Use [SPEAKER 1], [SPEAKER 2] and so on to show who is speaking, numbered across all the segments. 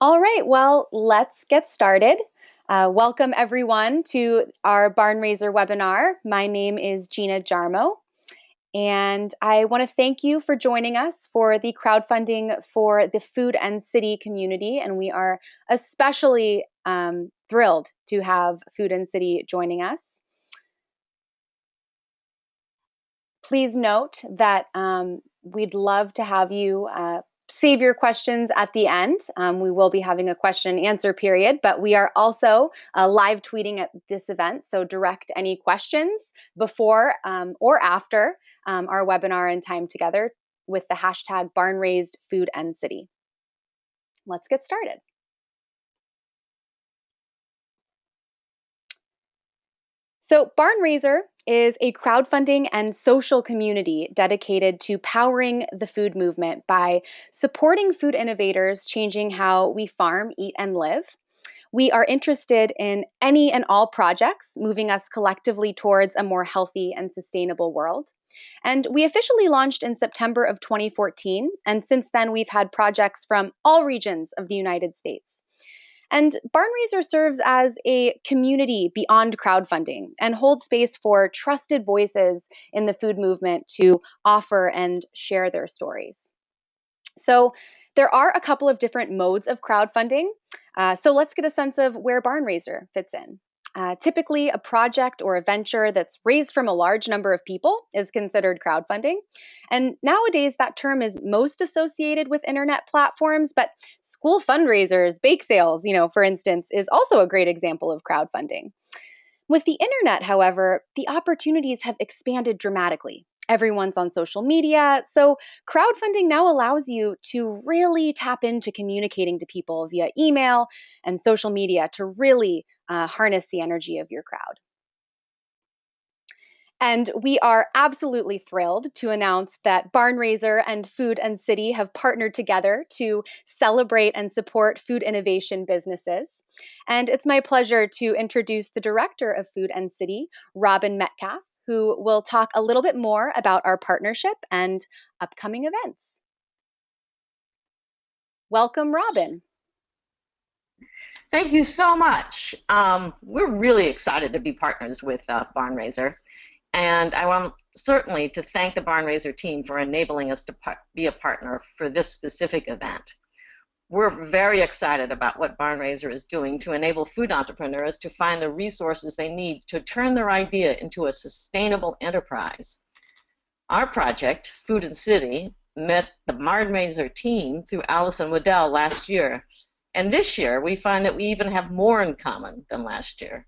[SPEAKER 1] All right, well, let's get started. Welcome everyone to our Barnraiser webinar. My name is Gina Giarmo, and I want to thank you for joining us for the crowdfunding for the Food+City community. And we are especially thrilled to have Food+City joining us. Please note that we'd love to have you save your questions at the end. We will be having a question and answer period, but we are also live tweeting at this event. So direct any questions before or after our webinar and time together with the hashtag #BarnRaisedFood+City. Let's get started. So, Barnraiser is a crowdfunding and social community dedicated to powering the food movement by supporting food innovators changing how we farm, eat, and live. We are interested in any and all projects moving us collectively towards a more healthy and sustainable world. And we officially launched in September of 2014, and since then we've had projects from all regions of the United States. And Barnraiser serves as a community beyond crowdfunding and holds space for trusted voices in the food movement to offer and share their stories. So there are a couple of different modes of crowdfunding. So let's get a sense of where Barnraiser fits in. Typically, a project or a venture that's raised from a large number of people is considered crowdfunding. And nowadays, that term is most associated with internet platforms, but school fundraisers, bake sales, for instance, is also a great example of crowdfunding. With the internet, however, the opportunities have expanded dramatically. Everyone's on social media, so crowdfunding now allows you to really tap into communicating to people via email and social media to really harness the energy of your crowd. And we are absolutely thrilled to announce that Barnraiser and Food+City have partnered together to celebrate and support food innovation businesses. And it's my pleasure to introduce the director of Food+City, Robin Metcalf, who will talk a little bit more about our partnership and upcoming events. Welcome, Robin.
[SPEAKER 2] Thank you so much. We're really excited to be partners with Barnraiser. And I want certainly to thank the Barnraiser team for enabling us to be a partner for this specific event. We're very excited about what Barnraiser is doing to enable food entrepreneurs to find the resources they need to turn their idea into a sustainable enterprise. Our project, Food+City, met the Barnraiser team through Allison Waddell last year. And this year, we find that we even have more in common than last year.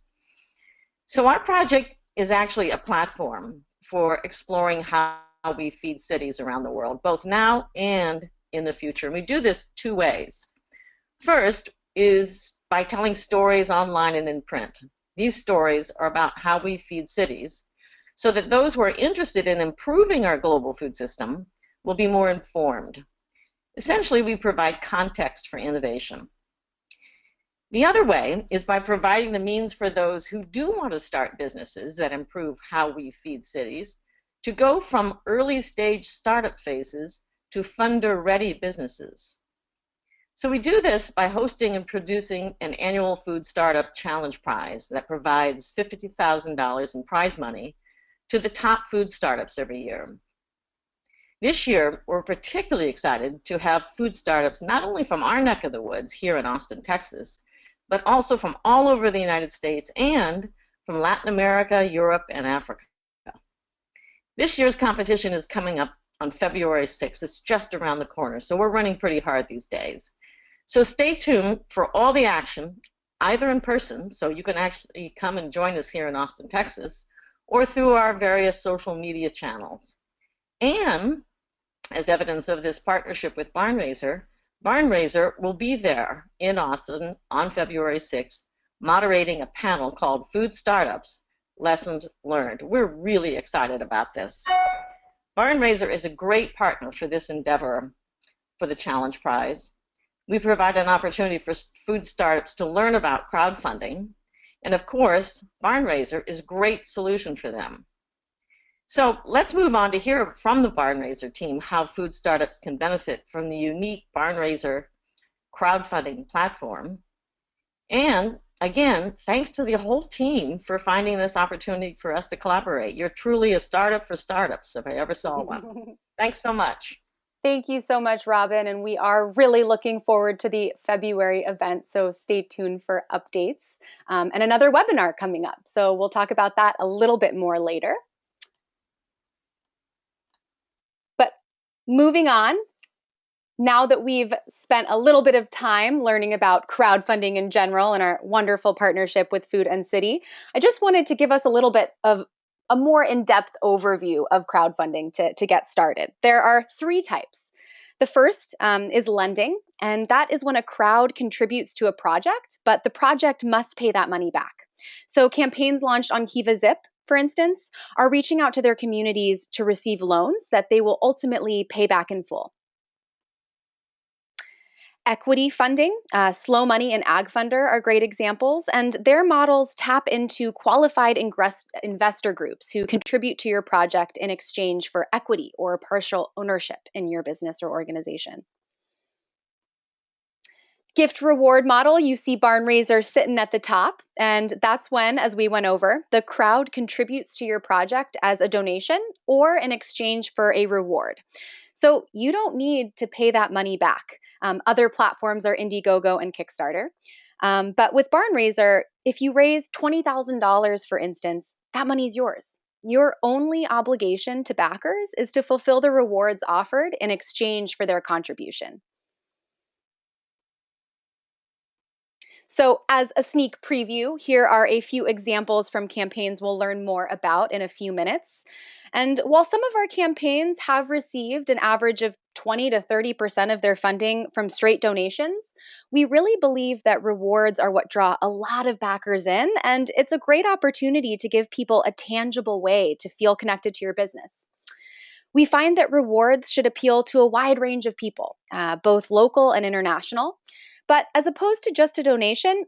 [SPEAKER 2] So our project is actually a platform for exploring how we feed cities around the world, both now and in the future. And we do this two ways. First is by telling stories online and in print. These stories are about how we feed cities so that those who are interested in improving our global food system will be more informed. Essentially, we provide context for innovation. The other way is by providing the means for those who do want to start businesses that improve how we feed cities to go from early stage startup phases to funder-ready businesses. So we do this by hosting and producing an annual Food Startup Challenge Prize that provides $50,000 in prize money to the top food startups every year. This year, we're particularly excited to have food startups not only from our neck of the woods here in Austin, Texas, but also from all over the United States and from Latin America, Europe, and Africa. This year's competition is coming up on February 6th. It's just around the corner, so we're running pretty hard these days. So stay tuned for all the action, either in person, so you can actually come and join us here in Austin, Texas, or through our various social media channels. And as evidence of this partnership with Barnraiser, Barnraiser will be there in Austin on February 6th, moderating a panel called Food Startups, Lessons Learned. We're really excited about this. Barnraiser is a great partner for this endeavor for the Challenge Prize. We provide an opportunity for food startups to learn about crowdfunding, and of course, Barnraiser is a great solution for them. So let's move on to hear from the Barnraiser team how food startups can benefit from the unique Barnraiser crowdfunding platform. And again, thanks to the whole team for finding this opportunity for us to collaborate. You're truly a startup for startups, if I ever saw one. Thanks so much.
[SPEAKER 1] Thank you so much, Robin. And we are really looking forward to the February event. So stay tuned for updates and another webinar coming up. So we'll talk about that a little bit more later. But moving on, now that we've spent a little bit of time learning about crowdfunding in general and our wonderful partnership with Food+City, I just wanted to give us a little bit of a more in-depth overview of crowdfunding to get started. There are three types. The first is lending, and that is when a crowd contributes to a project, but the project must pay that money back. So campaigns launched on Kiva Zip, for instance, are reaching out to their communities to receive loans that they will ultimately pay back in full. Equity funding, Slow Money and Ag Funder are great examples, and their models tap into qualified investor groups who contribute to your project in exchange for equity or partial ownership in your business or organization. Gift reward model, you see Barnraiser sitting at the top, and that's when, as we went over, the crowd contributes to your project as a donation or in exchange for a reward. So you don't need to pay that money back. Other platforms are Indiegogo and Kickstarter. But with Barnraiser, if you raise $20,000, for instance, that money is yours. Your only obligation to backers is to fulfill the rewards offered in exchange for their contribution. So as a sneak preview, here are a few examples from campaigns we'll learn more about in a few minutes. And while some of our campaigns have received an average of 20 to 30% of their funding from straight donations, we really believe that rewards are what draw a lot of backers in, and it's a great opportunity to give people a tangible way to feel connected to your business. We find that rewards should appeal to a wide range of people, both local and international. But as opposed to just a donation,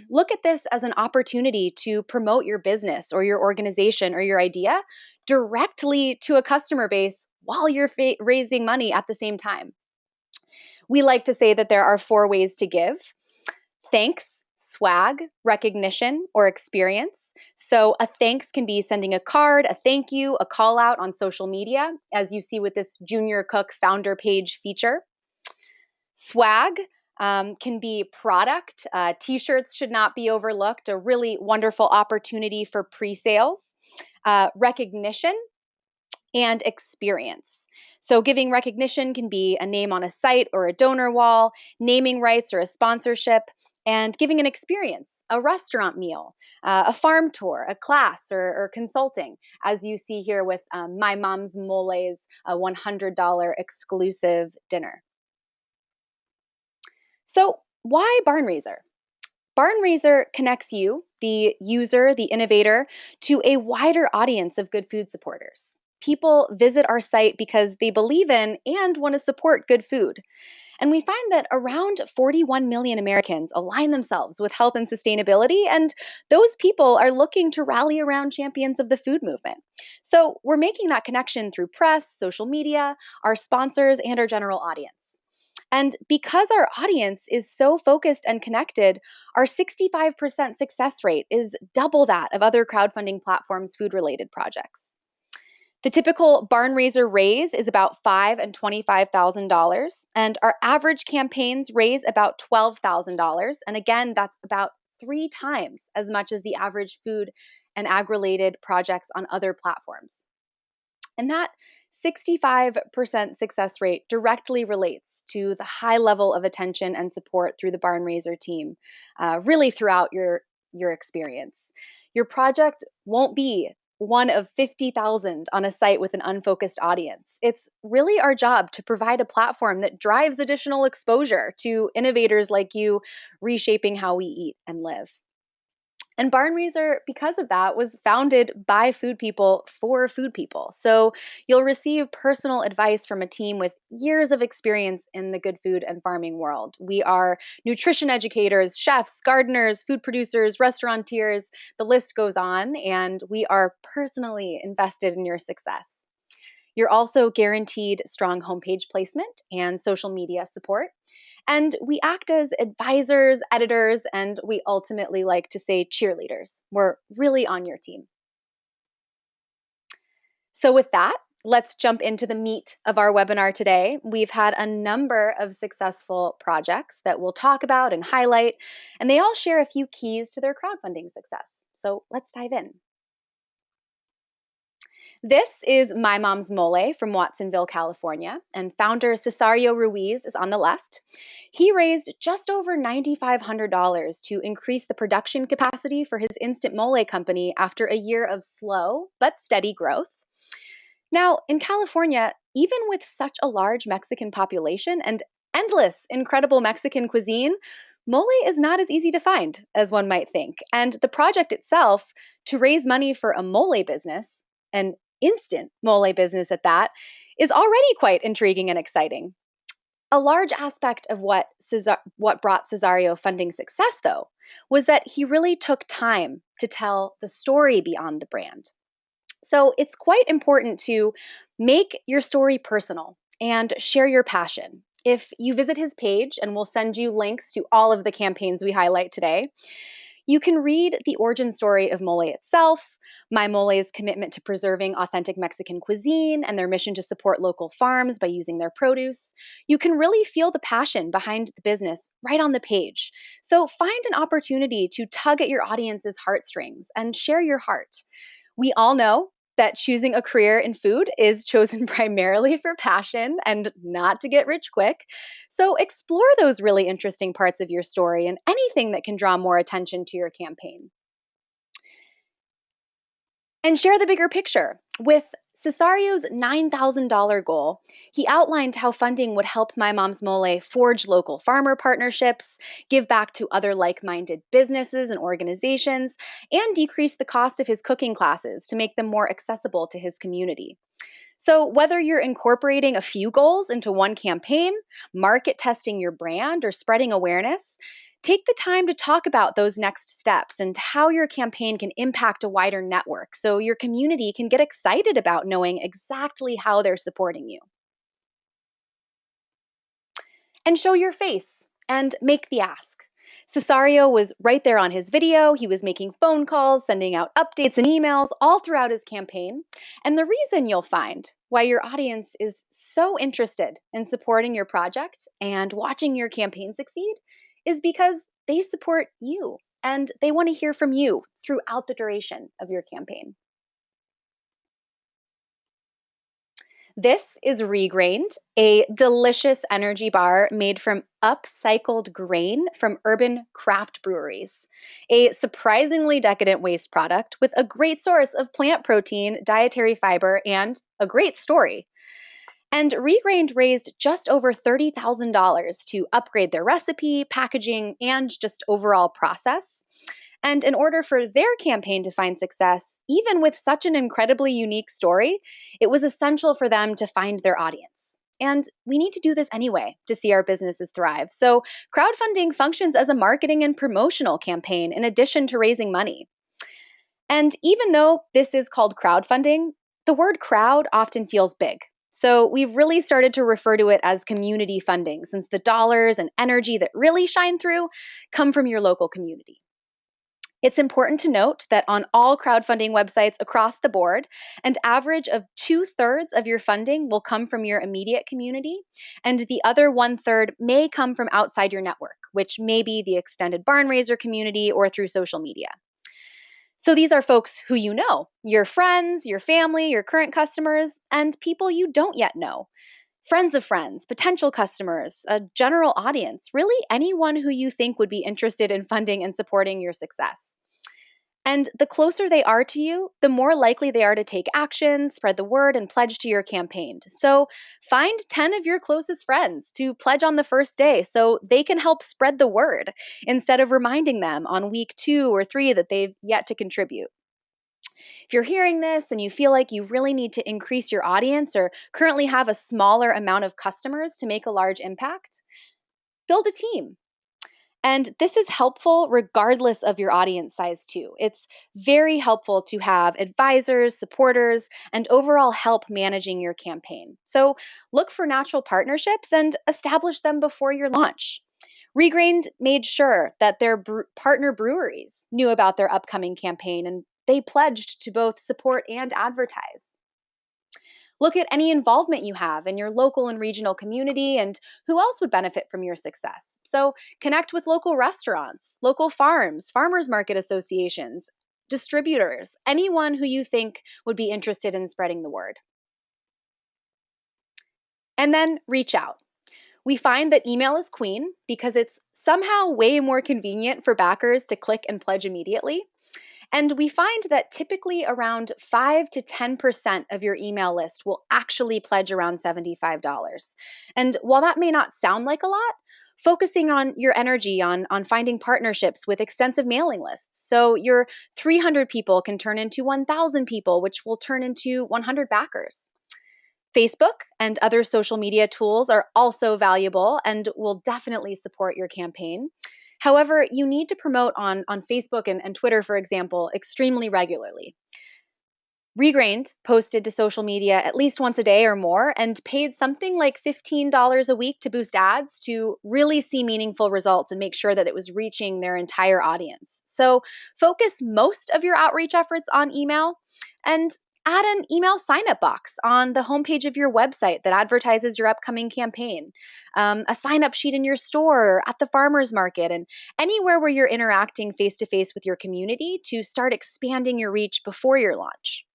[SPEAKER 1] look at this as an opportunity to promote your business or your organization or your idea directly to a customer base while you're raising money at the same time. We like to say that there are 4 ways to give: thanks, swag, recognition, or experience. So a thanks can be sending a card, a thank you, a call out on social media, as you see with this Junior Cook founder page feature. Swag can be product. T-shirts should not be overlooked, a really wonderful opportunity for pre-sales. Recognition and experience. So giving recognition can be a name on a site or a donor wall, naming rights or a sponsorship, and giving an experience, a restaurant meal, a farm tour, a class, or consulting, as you see here with My Mom's Mole's a $100 exclusive dinner. So why Barnraiser? Barnraiser connects you, the user, the innovator, to a wider audience of good food supporters. People visit our site because they believe in and want to support good food. And we find that around 41 million Americans align themselves with health and sustainability, and those people are looking to rally around champions of the food movement. So we're making that connection through press, social media, our sponsors, and our general audience. And because our audience is so focused and connected, our 65% success rate is double that of other crowdfunding platforms' food-related projects. The typical Barnraiser raise is about $5,000 and $25,000, and our average campaigns raise about $12,000. And again, that's about 3 times as much as the average food and ag-related projects on other platforms. And that 65% success rate directly relates to the high level of attention and support through the Barnraiser team, really throughout your experience. Your project won't be one of 50,000 on a site with an unfocused audience. It's really our job to provide a platform that drives additional exposure to innovators like you, reshaping how we eat and live. And Barnraiser, because of that, was founded by food people for food people. So you'll receive personal advice from a team with years of experience in the good food and farming world. We are nutrition educators, chefs, gardeners, food producers, restaurateurs. The list goes on, and we are personally invested in your success. You're also guaranteed strong homepage placement and social media support. And we act as advisors, editors, and we ultimately like to say cheerleaders. We're really on your team. So, with that, let's jump into the meat of our webinar today. We've had a number of successful projects that we'll talk about and highlight, and they all share a few keys to their crowdfunding success. So, let's dive in. This is My Mom's Mole from Watsonville, California, and founder Cesario Ruiz is on the left. He raised just over $9,500 to increase the production capacity for his instant mole company after a year of slow but steady growth. Now, in California, even with such a large Mexican population and endless incredible Mexican cuisine, mole is not as easy to find as one might think. And the project itself, to raise money for a mole business, an instant mole business at that, is already quite intriguing and exciting. A large aspect of what brought Cesario funding success, though, was that he really took time to tell the story beyond the brand. So it's quite important to make your story personal and share your passion. If you visit his page, and we'll send you links to all of the campaigns we highlight today, you can read the origin story of mole itself, My Mole's commitment to preserving authentic Mexican cuisine and their mission to support local farms by using their produce. You can really feel the passion behind the business right on the page. So find an opportunity to tug at your audience's heartstrings and share your heart. We all know that choosing a career in food is chosen primarily for passion and not to get rich quick. So explore those really interesting parts of your story and anything that can draw more attention to your campaign. And share the bigger picture. With Cesario's $9,000 goal, he outlined how funding would help My Mom's Mole forge local farmer partnerships, give back to other like minded businesses and organizations, and decrease the cost of his cooking classes to make them more accessible to his community. So, whether you're incorporating a few goals into one campaign, market testing your brand, or spreading awareness, take the time to talk about those next steps and how your campaign can impact a wider network so your community can get excited about knowing exactly how they're supporting you. And show your face and make the ask. Cesario was right there on his video. He was making phone calls, sending out updates and emails all throughout his campaign. And the reason you'll find why your audience is so interested in supporting your project and watching your campaign succeed is because they support you and they want to hear from you throughout the duration of your campaign. This is Regrained, a delicious energy bar made from upcycled grain from urban craft breweries. A surprisingly decadent waste product with a great source of plant protein, dietary fiber, and a great story. And Regrained raised just over $30,000 to upgrade their recipe, packaging, and just overall process. And in order for their campaign to find success, even with such an incredibly unique story, it was essential for them to find their audience. And we need to do this anyway to see our businesses thrive. So, crowdfunding functions as a marketing and promotional campaign in addition to raising money. And even though this is called crowdfunding, the word crowd often feels big. So, we've really started to refer to it as community funding since the dollars and energy that really shine through come from your local community. It's important to note that on all crowdfunding websites across the board, an average of 2/3 of your funding will come from your immediate community, and the other 1/3 may come from outside your network, which may be the extended Barnraiser community or through social media. So these are folks who you know, your friends, your family, your current customers, and people you don't yet know. Friends of friends, potential customers, a general audience, really anyone who you think would be interested in funding and supporting your success. And the closer they are to you, the more likely they are to take action, spread the word, and pledge to your campaign. So find 10 of your closest friends to pledge on the first day so they can help spread the word instead of reminding them on week 2 or 3 that they've yet to contribute. If you're hearing this and you feel like you really need to increase your audience or currently have a smaller amount of customers to make a large impact, build a team. And this is helpful regardless of your audience size, too. It's very helpful to have advisors, supporters, and overall help managing your campaign. So look for natural partnerships and establish them before your launch. Regrained made sure that their partner breweries knew about their upcoming campaign and they pledged to both support and advertise. Look at any involvement you have in your local and regional community and who else would benefit from your success. So, connect with local restaurants, local farms, farmers market associations, distributors, anyone who you think would be interested in spreading the word. And then reach out. We find that email is queen because it's somehow way more convenient for backers to click and pledge immediately. And we find that typically around 5 to 10% of your email list will actually pledge around $75. And while that may not sound like a lot, focusing on your energy on finding partnerships with extensive mailing lists. So your 300 people can turn into 1,000 people, which will turn into 100 backers. Facebook and other social media tools are also valuable and will definitely support your campaign. However, you need to promote on Facebook and Twitter, for example, extremely regularly. Regrained posted to social media at least once a day or more and paid something like $15 a week to boost ads to really see meaningful results and make sure that it was reaching their entire audience. So focus most of your outreach efforts on email and add an email sign up box on the homepage of your website that advertises your upcoming campaign, a sign up sheet in your store, at the farmer's market, and anywhere where you're interacting face to face with your community to start expanding your reach before your launch.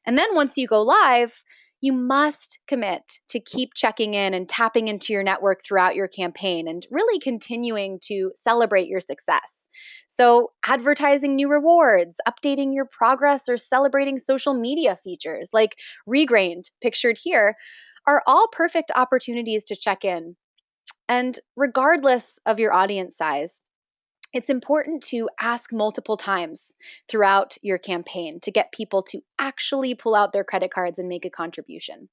[SPEAKER 1] And then once you go live, you must commit to keep checking in and tapping into your network throughout your campaign and really continuing to celebrate your success. So, advertising new rewards, updating your progress, or celebrating social media features like Regrained, pictured here, are all perfect opportunities to check in. And regardless of your audience size, it's important to ask multiple times throughout your campaign to get people to actually pull out their credit cards and make a contribution.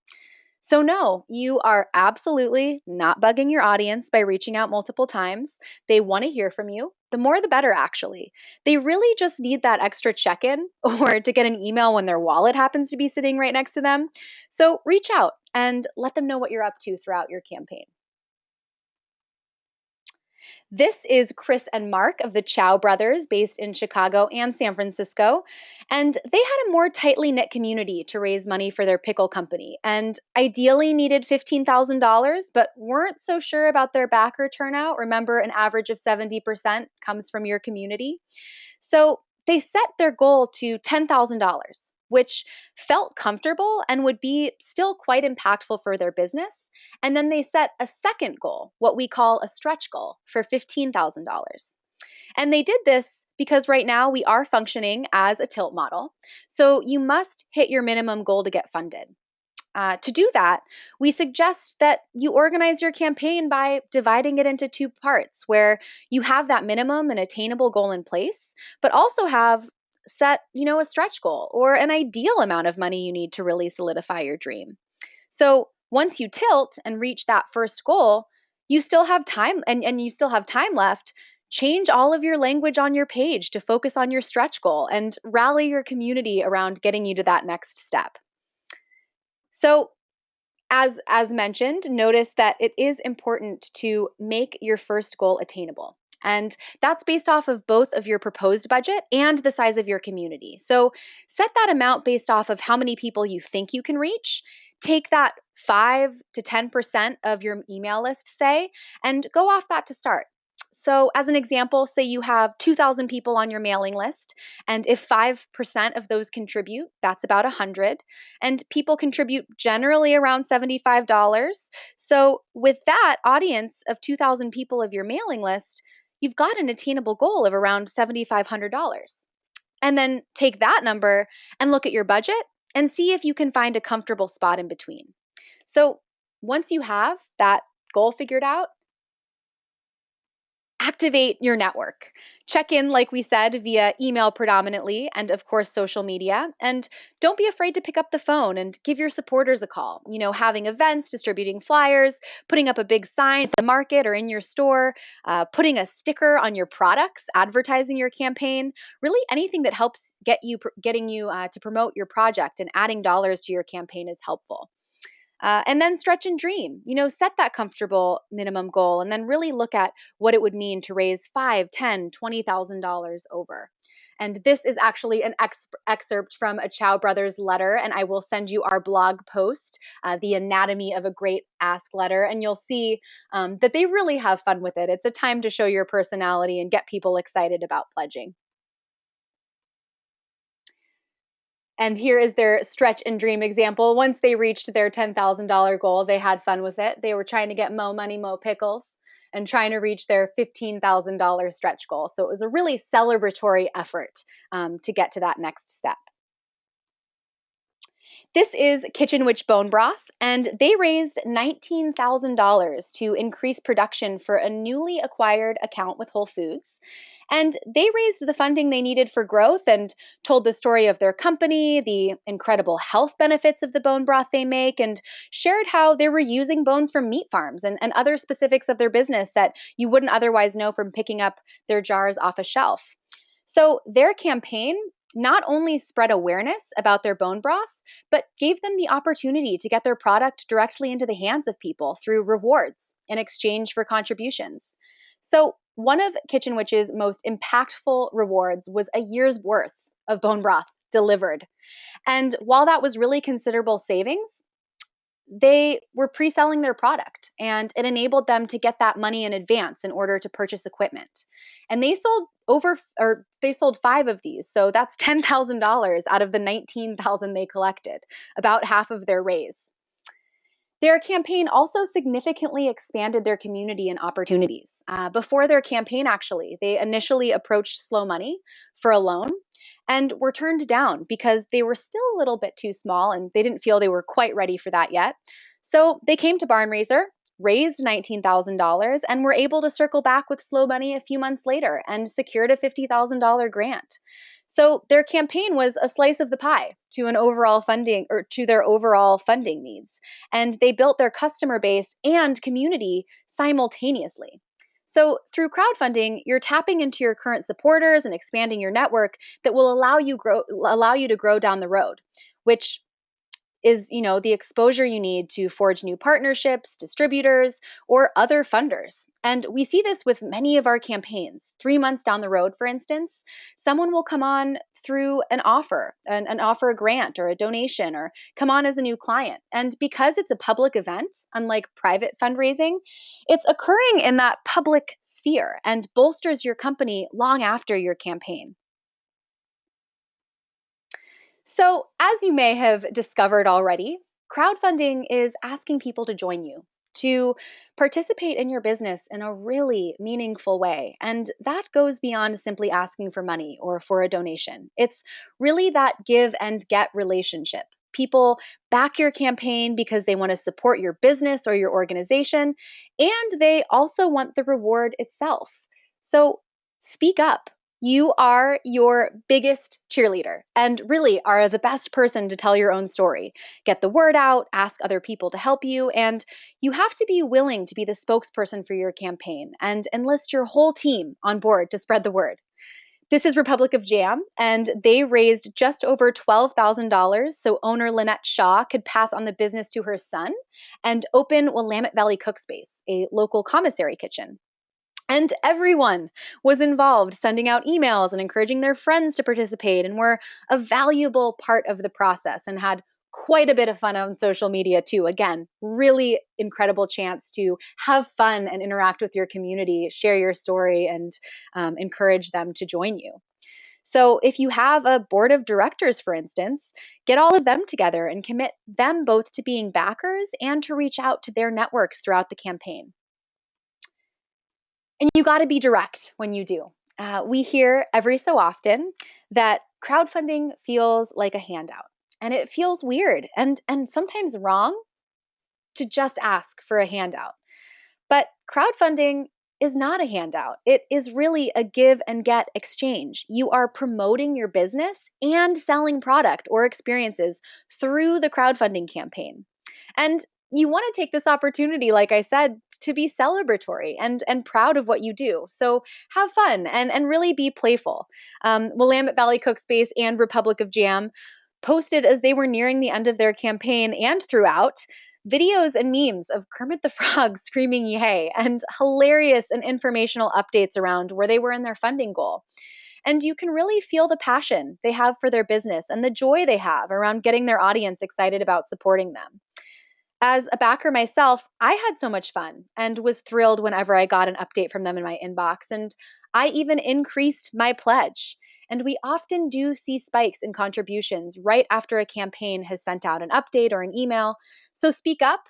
[SPEAKER 1] So, no, you are absolutely not bugging your audience by reaching out multiple times. They want to hear from you. The more, the better, actually. They really just need that extra check in or to get an email when their wallet happens to be sitting right next to them. So, reach out and let them know what you're up to throughout your campaign. This is Chris and Mark of the Chow Brothers, based in Chicago and San Francisco. And they had a more tightly knit community to raise money for their pickle company and ideally needed $15,000, but weren't so sure about their backer turnout. Remember, an average of 70% comes from your community. So they set their goal to $10,000, which felt comfortable and would be still quite impactful for their business. And then they set a second goal, what we call a stretch goal, for $15,000. And they did this because right now we are functioning as a tilt model. So you must hit your minimum goal to get funded. To do that, we suggest that you organize your campaign by dividing it into two parts where you have that minimum and attainable goal in place, but also have set, a stretch goal or an ideal amount of money you need to really solidify your dream. So once you tilt and reach that first goal, you still have time and you still have time left. Change all of your language on your page to focus on your stretch goal and rally your community around getting you to that next step. So, as mentioned, notice that it is important to make your first goal attainable. And that's based off of both of your proposed budget and the size of your community. So set that amount based off of how many people you think you can reach. Take that 5 to 10% of your email list, say, and go off that to start. So, as an example, say you have 2,000 people on your mailing list, and if 5% of those contribute, that's about 100. And people contribute generally around $75. So, with that audience of 2,000 people of your mailing list, you've got an attainable goal of around $7,500. And then take that number and look at your budget and see if you can find a comfortable spot in between. So, once you have that goal figured out, Activate your network. Check in, like we said, via email predominantly, and of course, social media. And don't be afraid to pick up the phone and give your supporters a call. Having events, distributing flyers, putting up a big sign at the market or in your store, putting a sticker on your products, advertising your campaign, really anything that helps getting you to promote your project and adding dollars to your campaign is helpful. And then stretch and dream. Set that comfortable minimum goal, and then really look at what it would mean to raise five, ten, $20,000 over. And this is actually an excerpt from a Chow Brothers letter, and I will send you our blog post, The Anatomy of a Great Ask Letter, and you'll see that they really have fun with it. It's a time to show your personality and get people excited about pledging. And here is their stretch and dream example. Once they reached their $10,000 goal, they had fun with it. They were trying to get mo money, mo pickles, and trying to reach their $15,000 stretch goal. So it was a really celebratory effort to get to that next step. This is Kitchen Witch Bone Broth, and they raised $19,000 to increase production for a newly acquired account with Whole Foods. And they raised the funding they needed for growth and told the story of their company, the incredible health benefits of the bone broth they make, and shared how they were using bones from meat farms and other specifics of their business that you wouldn't otherwise know from picking up their jars off a shelf. So their campaign not only spread awareness about their bone broth, but gave them the opportunity to get their product directly into the hands of people through rewards in exchange for contributions. So, one of Kitchen Witch's most impactful rewards was a year's worth of bone broth delivered. And while that was really considerable savings, they were pre-selling their product, and it enabled them to get that money in advance in order to purchase equipment. And they sold 5 of these. So that's $10,000 out of the 19,000 they collected, about half of their raise. Their campaign also significantly expanded their community and opportunities. Before their campaign, actually, they initially approached Slow Money for a loan and were turned down because they were still a little bit too small and they didn't feel they were quite ready for that yet. So they came to Barnraiser, raised $19,000, and were able to circle back with Slow Money a few months later and secured a $50,000 grant. So their campaign was a slice of the pie to an overall funding or to their overall funding needs. And they built their customer base and community simultaneously. So through crowdfunding, you're tapping into your current supporters and expanding your network that will allow you to grow down the road, which is, the exposure you need to forge new partnerships, distributors, or other funders. And we see this with many of our campaigns. 3 months down the road, for instance, someone will come on through an offer, a grant or a donation, or come on as a new client. And because it's a public event, unlike private fundraising, it's occurring in that public sphere and bolsters your company long after your campaign. So, as you may have discovered already, crowdfunding is asking people to join you, to participate in your business in a really meaningful way. And that goes beyond simply asking for money or for a donation. It's really that give and get relationship. People back your campaign because they want to support your business or your organization, and they also want the reward itself. So, speak up. You are your biggest cheerleader and really are the best person to tell your own story. Get the word out, ask other people to help you, and you have to be willing to be the spokesperson for your campaign and enlist your whole team on board to spread the word. This is Republic of Jam, and they raised just over $12,000 so owner Lynette Shaw could pass on the business to her son and open Willamette Valley Cookspace, a local commissary kitchen. And everyone was involved, sending out emails and encouraging their friends to participate, and were a valuable part of the process and had quite a bit of fun on social media too. Again, really incredible chance to have fun and interact with your community, share your story, and encourage them to join you. So, if you have a board of directors, for instance, get all of them together and commit them both to being backers and to reach out to their networks throughout the campaign. And you got to be direct when you do. We hear every so often that crowdfunding feels like a handout, and it feels weird and sometimes wrong to just ask for a handout. But crowdfunding is not a handout. It is really a give and get exchange. You are promoting your business and selling product or experiences through the crowdfunding campaign. And you want to take this opportunity, like I said, to be celebratory and proud of what you do. So have fun and really be playful. Willamette Valley Cookspace and Republic of Jam posted as they were nearing the end of their campaign and throughout videos and memes of Kermit the Frog screaming yay and hilarious and informational updates around where they were in their funding goal. And you can really feel the passion they have for their business and the joy they have around getting their audience excited about supporting them. As a backer myself, I had so much fun and was thrilled whenever I got an update from them in my inbox. And I even increased my pledge. And we often do see spikes in contributions right after a campaign has sent out an update or an email. So speak up,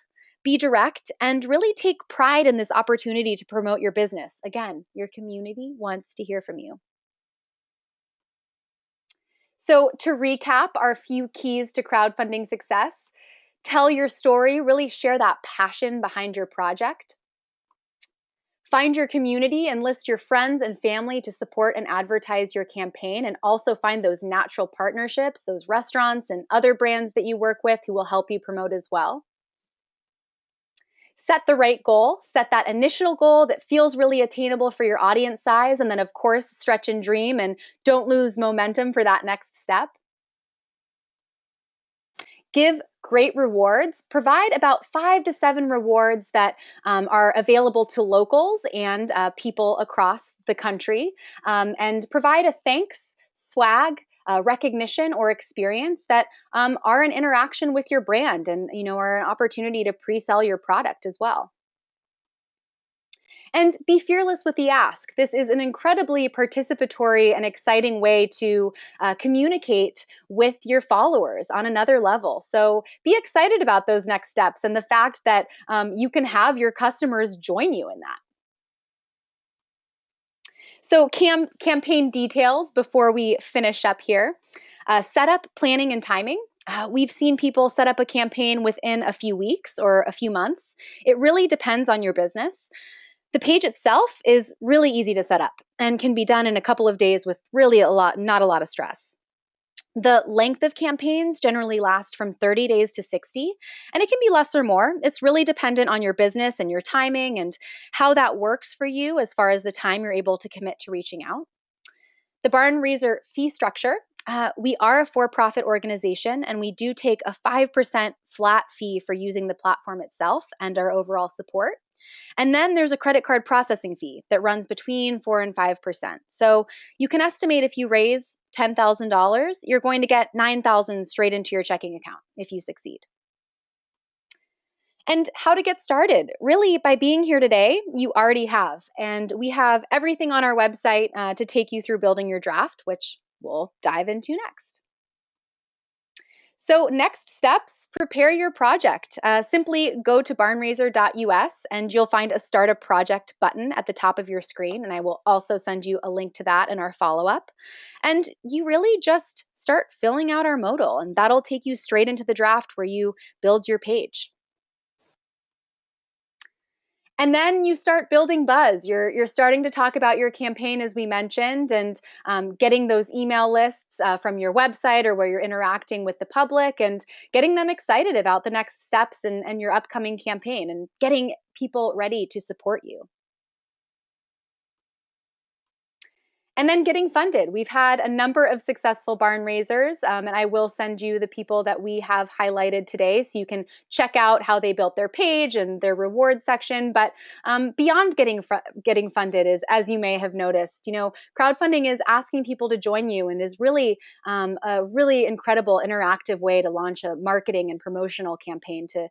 [SPEAKER 1] be direct, and really take pride in this opportunity to promote your business. Again, your community wants to hear from you. So, to recap our few keys to crowdfunding success: tell your story, really share that passion behind your project. Find your community and list your friends and family to support and advertise your campaign, and also find those natural partnerships, those restaurants and other brands that you work with who will help you promote as well. Set the right goal, set that initial goal that feels really attainable for your audience size, and then, of course, stretch and dream and don't lose momentum for that next step. Give great rewards. Provide about 5 to 7 rewards that are available to locals and people across the country, and provide a thanks, swag, recognition, or experience that are an interaction with your brand and are an opportunity to pre-sell your product as well. And be fearless with the ask. This is an incredibly participatory and exciting way to communicate with your followers on another level. So be excited about those next steps and the fact that you can have your customers join you in that. So, campaign details before we finish up here: setup, planning, and timing. We've seen people set up a campaign within a few weeks or a few months. It really depends on your business. The page itself is really easy to set up and can be done in a couple of days with really not a lot of stress. The length of campaigns generally last from 30 days to 60, and it can be less or more. It's really dependent on your business and your timing and how that works for you as far as the time you're able to commit to reaching out. The Barnraiser fee structure: we are a for profit organization, and we do take a 5% flat fee for using the platform itself and our overall support. And then there's a credit card processing fee that runs between 4 and 5%. So you can estimate if you raise $10,000, you're going to get 9,000 straight into your checking account if you succeed. And how to get started? Really, by being here today, you already have. And we have everything on our website to take you through building your draft, which we'll dive into next. So, next steps: prepare your project. Simply go to barnraiser.us and you'll find a Start a Project button at the top of your screen. And I will also send you a link to that in our follow up. And you really just start filling out our modal, and that'll take you straight into the draft where you build your page. And then you start building buzz. You're starting to talk about your campaign, as we mentioned, and getting those email lists from your website or where you're interacting with the public, and getting them excited about the next steps and your upcoming campaign, and getting people ready to support you. And then getting funded. We've had a number of successful barn raisers, and I will send you the people that we have highlighted today so you can check out how they built their page and their reward section. But beyond getting funded is, as you may have noticed, crowdfunding is asking people to join you and is really a really incredible interactive way to launch a marketing and promotional campaign to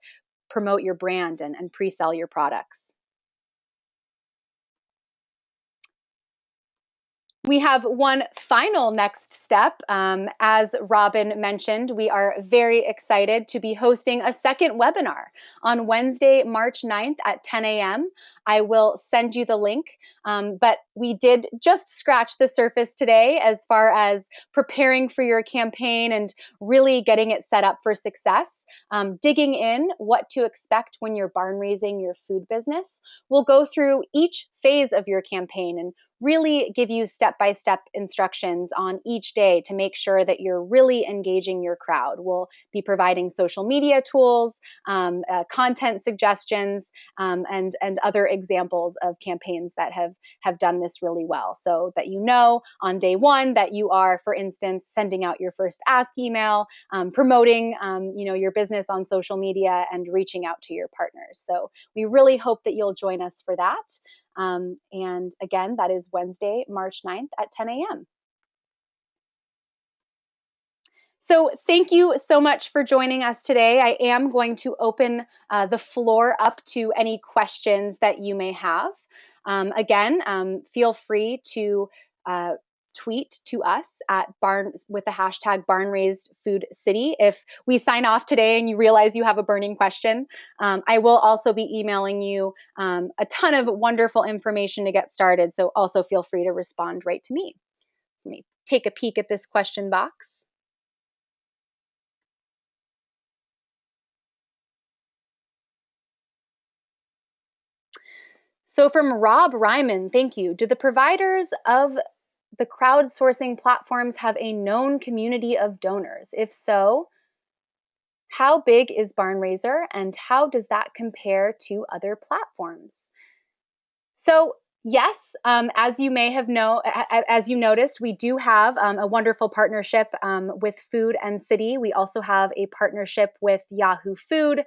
[SPEAKER 1] promote your brand and pre-sell your products. We have one final next step. As Robin mentioned, we are very excited to be hosting a second webinar on Wednesday, March 9th at 10 a.m. I will send you the link, but we did just scratch the surface today as far as preparing for your campaign and really getting it set up for success. Digging in what to expect when you're barn raising your food business. We'll go through each phase of your campaign and really give you step-by-step instructions on each day to make sure that you're really engaging your crowd. We'll be providing social media tools, content suggestions, and other examples of campaigns that have done this really well, so that you know on day one that you are, for instance, sending out your first ask email, promoting your business on social media, and reaching out to your partners. So we really hope that you'll join us for that. And again, that is Wednesday, March 9th at 10 a.m. So thank you so much for joining us today. I am going to open the floor up to any questions that you may have. Again, feel free to tweet to us at with the hashtag BarnraisedFoodCity. If we sign off today and you realize you have a burning question, I will also be emailing you a ton of wonderful information to get started. So also feel free to respond right to me. Let me take a peek at this question box. So from Rob Ryman, thank you. Do the providers of the crowdsourcing platforms have a known community of donors? If so, how big is Barnraiser and how does that compare to other platforms? So yes, as you may have as you noticed, we do have a wonderful partnership with Food+City. We also have a partnership with Yahoo Food,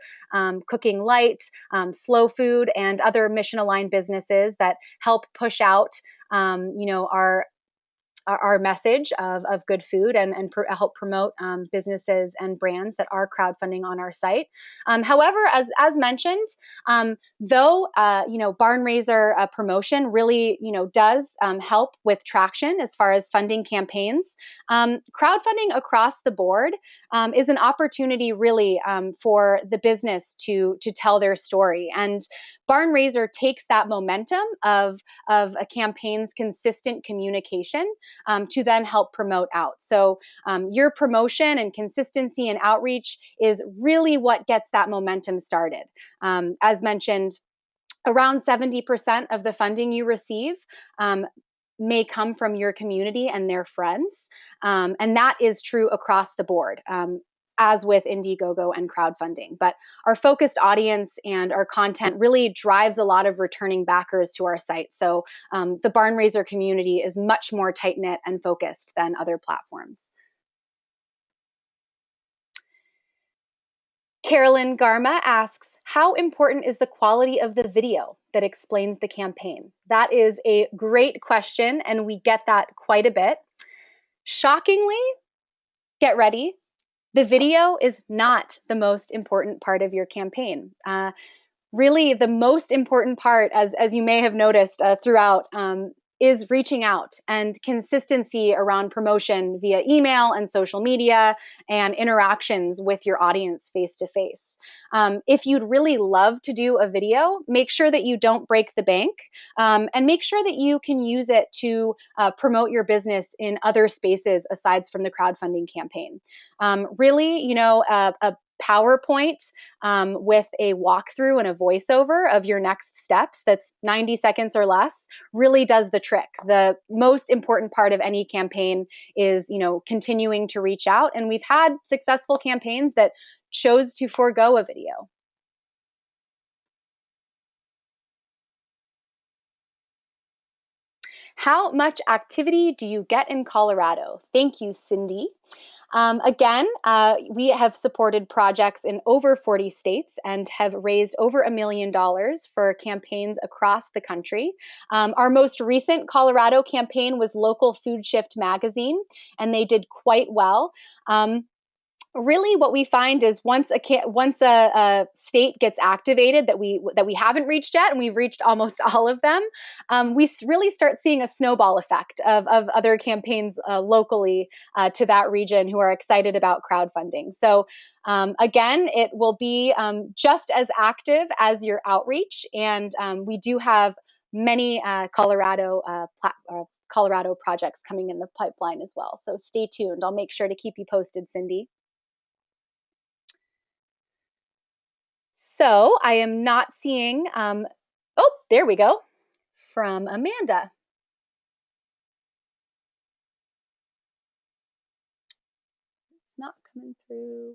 [SPEAKER 1] Cooking Light, Slow Food, and other mission-aligned businesses that help push out, our message of good food and help promote businesses and brands that are crowdfunding on our site. However, as mentioned, though Barnraiser promotion really does help with traction as far as funding campaigns, crowdfunding across the board is an opportunity really for the business to tell their story. And Barnraiser takes that momentum of a campaign's consistent communication to then help promote out. So your promotion and consistency and outreach is really what gets that momentum started. As mentioned, around 70% of the funding you receive may come from your community and their friends. And that is true across the board. As with Indiegogo and crowdfunding. But our focused audience and our content really drives a lot of returning backers to our site. So the Barnraiser community is much more tight-knit and focused than other platforms. Carolyn Garma asks, how important is the quality of the video that explains the campaign? That is a great question, and we get that quite a bit. Shockingly, get ready. The video is not the most important part of your campaign. Really, the most important part, as you may have noticed throughout, is reaching out and consistency around promotion via email and social media and interactions with your audience face to face. If you'd really love to do a video, make sure that you don't break the bank and make sure that you can use it to promote your business in other spaces aside from the crowdfunding campaign. Really, a PowerPoint with a walkthrough and a voiceover of your next steps that's 90 seconds or less really does the trick. The most important part of any campaign is, continuing to reach out. And we've had successful campaigns that chose to forego a video. How much activity do you get in Colorado? Thank you, Cindy. Again, we have supported projects in over 40 states and have raised over $1 million for campaigns across the country. Our most recent Colorado campaign was Local Food Shift Magazine, and they did quite well. Really what we find is once a state gets activated that we haven't reached yet, and we've reached almost all of them, we really start seeing a snowball effect of other campaigns locally to that region who are excited about crowdfunding. So again, it will be just as active as your outreach, and we do have many Colorado projects coming in the pipeline as well. So stay tuned. I'll make sure to keep you posted, Cindy. So I am not seeing, oh, there we go, from Amanda. It's not coming through.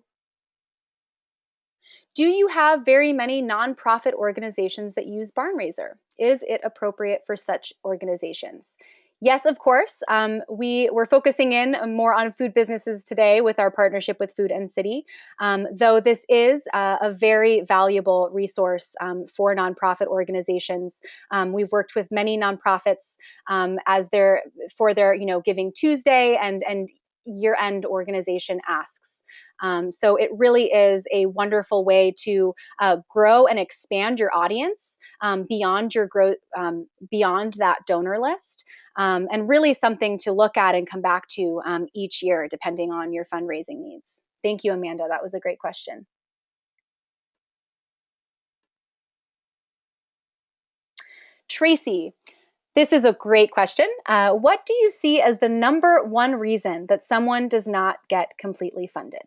[SPEAKER 1] Do you have very many nonprofit organizations that use Barnraiser? Is it appropriate for such organizations? Yes, of course. We're focusing in more on food businesses today with our partnership with Food+City, though this is a very valuable resource for nonprofit organizations. We've worked with many nonprofits as their for their Giving Tuesday and year-end organization asks. So it really is a wonderful way to grow and expand your audience beyond your growth, beyond that donor list, and really something to look at and come back to each year, depending on your fundraising needs. Thank you, Amanda. That was a great question. Tracy, this is a great question. What do you see as the number one reason that someone does not get completely funded?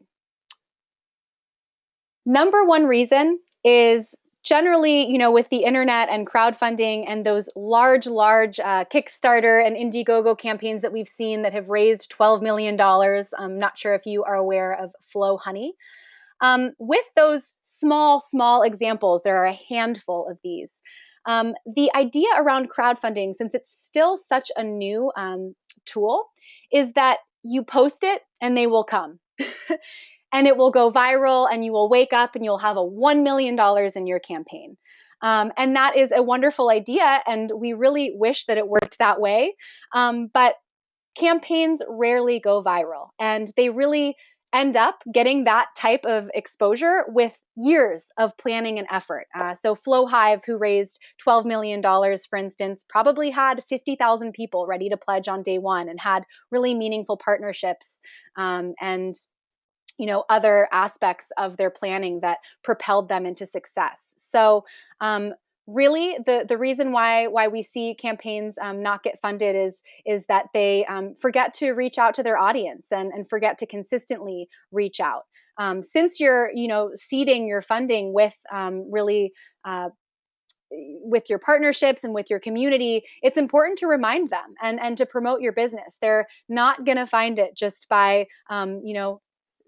[SPEAKER 1] Number one reason is generally, with the internet and crowdfunding and those large Kickstarter and Indiegogo campaigns that we've seen that have raised $12 million. I'm not sure if you are aware of Flow Honey. With those small examples, there are a handful of these. The idea around crowdfunding, since it's still such a new tool, is that you post it and they will come. And it will go viral, and you will wake up and you'll have a $1 million in your campaign. And that is a wonderful idea, and we really wish that it worked that way. But campaigns rarely go viral, and they really end up getting that type of exposure with years of planning and effort. So Flow Hive, who raised $12 million, for instance, probably had 50,000 people ready to pledge on day one and had really meaningful partnerships and other aspects of their planning that propelled them into success. So really the reason why we see campaigns not get funded is that they forget to reach out to their audience and forget to consistently reach out. Since you're seeding your funding with really with your partnerships and with your community, it's important to remind them and to promote your business. They're not going to find it just by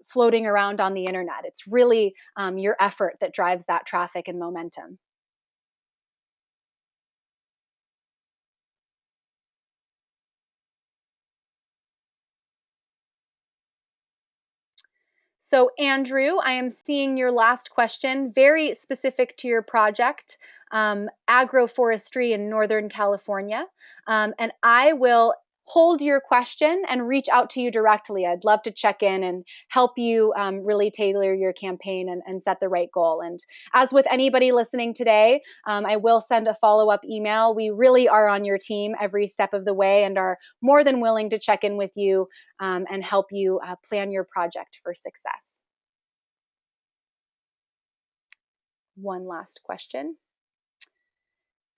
[SPEAKER 1] floating around on the internet. It's really your effort that drives that traffic and momentum. So, Andrew, I am seeing your last question, very specific to your project, agroforestry in Northern California. And I will hold your question and reach out to you directly. I'd love to check in and help you really tailor your campaign and set the right goal. And as with anybody listening today, I will send a follow-up email. We really are on your team every step of the way and are more than willing to check in with you and help you plan your project for success. One last question.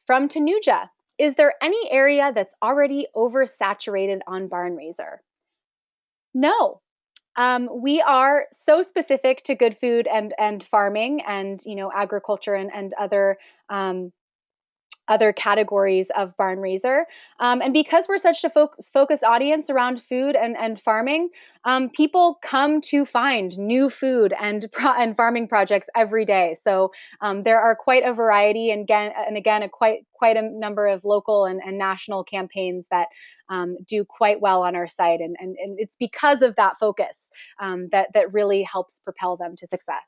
[SPEAKER 1] From Tanuja, is there any area that's already oversaturated on Barnraiser? No. We are so specific to good food and farming and agriculture and other categories of Barnraiser. And because we're such a focused audience around food and farming, people come to find new food and farming projects every day. So there are quite a variety, and again, quite a number of local and national campaigns that do quite well on our site. And it's because of that focus that really helps propel them to success.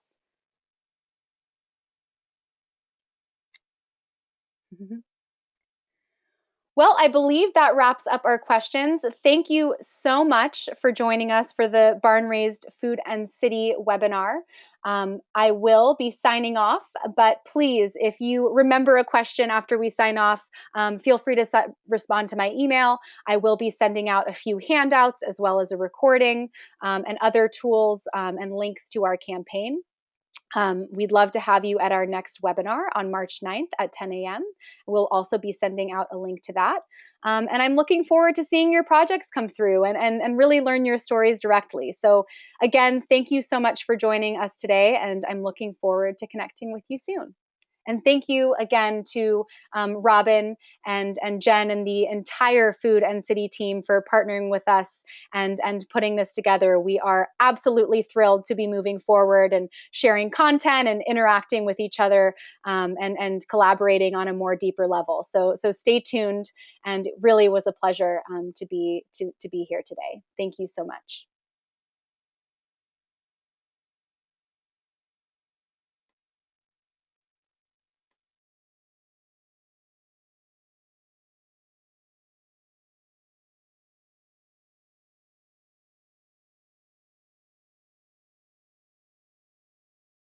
[SPEAKER 1] Well, I believe that wraps up our questions. Thank you so much for joining us for the Barn Raised Food and City webinar. I will be signing off, but please, if you remember a question after we sign off, feel free to respond to my email. I will be sending out a few handouts as well as a recording and other tools and links to our campaign. We'd love to have you at our next webinar on March 9th at 10 a.m. We'll also be sending out a link to that. And I'm looking forward to seeing your projects come through and really learn your stories directly. So, again, thank you so much for joining us today, and I'm looking forward to connecting with you soon. And thank you again to Robin and Jen and the entire Food and City team for partnering with us and putting this together. We are absolutely thrilled to be moving forward and sharing content and interacting with each other and collaborating on a more deeper level. So stay tuned, and it really was a pleasure to be here today. Thank you so much.